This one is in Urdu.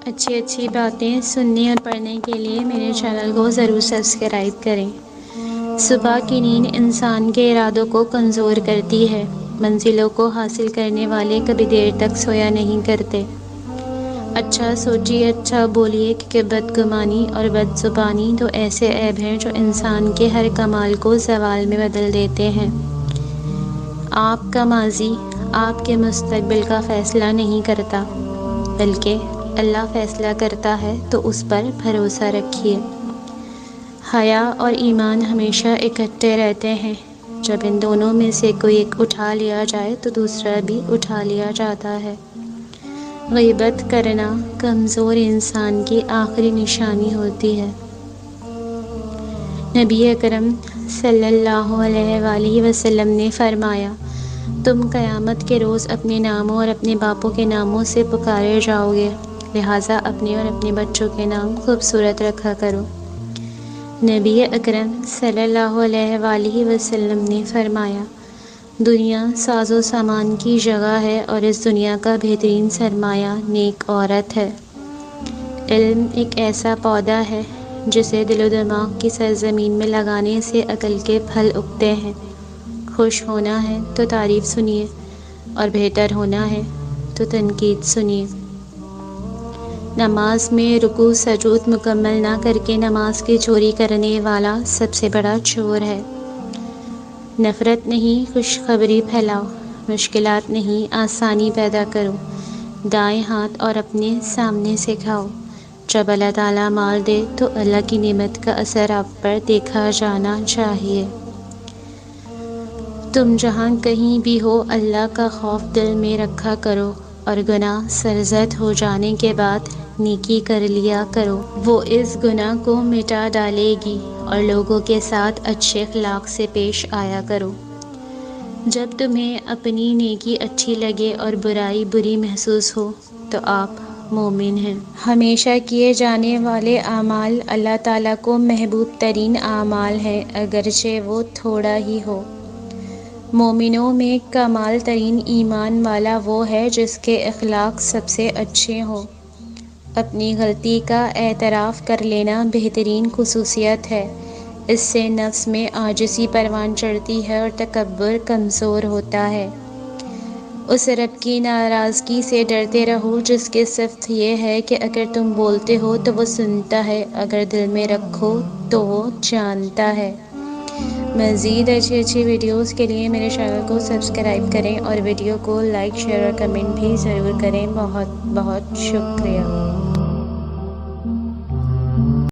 اچھی باتیں سننے اور پڑھنے کے لیے میرے چینل کو ضرور سبسکرائب کریں۔ صبح کی نیند انسان کے ارادوں کو کمزور کرتی ہے۔ منزلوں کو حاصل کرنے والے کبھی دیر تک سویا نہیں کرتے۔ اچھا سوچیے، اچھا بولیے، کہ بدگمانی اور بد زبانی دو ایسے عیب ہیں جو انسان کے ہر کمال کو زوال میں بدل دیتے ہیں۔ آپ کا ماضی آپ کے مستقبل کا فیصلہ نہیں کرتا، بلکہ اللہ فیصلہ کرتا ہے، تو اس پر بھروسہ رکھیے۔ حیا اور ایمان ہمیشہ اکٹھے رہتے ہیں۔ جب ان دونوں میں سے کوئی ایک اٹھا لیا جائے تو دوسرا بھی اٹھا لیا جاتا ہے۔ غیبت کرنا کمزور انسان کی آخری نشانی ہوتی ہے۔ نبی اکرم صلی اللہ علیہ وآلہ وسلم نے فرمایا، تم قیامت کے روز اپنے ناموں اور اپنے باپوں کے ناموں سے پکارے جاؤ گے، لہٰذا اپنے اور اپنے بچوں کے نام خوبصورت رکھا کرو۔ نبی اکرم صلی اللہ علیہ وآلہ وسلم نے فرمایا، دنیا ساز و سامان کی جگہ ہے اور اس دنیا کا بہترین سرمایہ نیک عورت ہے۔ علم ایک ایسا پودا ہے جسے دل و دماغ کی سرزمین میں لگانے سے عقل کے پھل اگتے ہیں۔ خوش ہونا ہے تو تعریف سنیے، اور بہتر ہونا ہے تو تنقید سنیے۔ نماز میں رکوع سجود مکمل نہ کر کے نماز کی چوری کرنے والا سب سے بڑا چور ہے۔ نفرت نہیں، خوشخبری پھیلاؤ، مشکلات نہیں، آسانی پیدا کرو، دائیں ہاتھ اور اپنے سامنے سے کھاؤ۔ جب اللہ تعالیٰ مال دے تو اللہ کی نعمت کا اثر آپ پر دیکھا جانا چاہیے۔ تم جہاں کہیں بھی ہو، اللہ کا خوف دل میں رکھا کرو، اور گناہ سرزد ہو جانے کے بعد نیکی کر لیا کرو، وہ اس گناہ کو مٹا ڈالے گی، اور لوگوں کے ساتھ اچھے اخلاق سے پیش آیا کرو۔ جب تمہیں اپنی نیکی اچھی لگے اور برائی بری محسوس ہو تو آپ مومن ہیں۔ ہمیشہ کیے جانے والے اعمال اللہ تعالیٰ کو محبوب ترین اعمال ہیں، اگرچہ وہ تھوڑا ہی ہو۔ مومنوں میں کمال ترین ایمان والا وہ ہے جس کے اخلاق سب سے اچھے ہوں۔ اپنی غلطی کا اعتراف کر لینا بہترین خصوصیت ہے، اس سے نفس میں عاجزی پروان چڑھتی ہے اور تکبر کمزور ہوتا ہے۔ اس رب کی ناراضگی سے ڈرتے رہو جس کی صفت یہ ہے کہ اگر تم بولتے ہو تو وہ سنتا ہے، اگر دل میں رکھو تو وہ جانتا ہے۔ مزید اچھی ویڈیوز کے لیے میرے چینل کو سبسکرائب کریں اور ویڈیو کو لائک، شیئر اور کمنٹ بھی ضرور کریں۔ بہت بہت شکریہ۔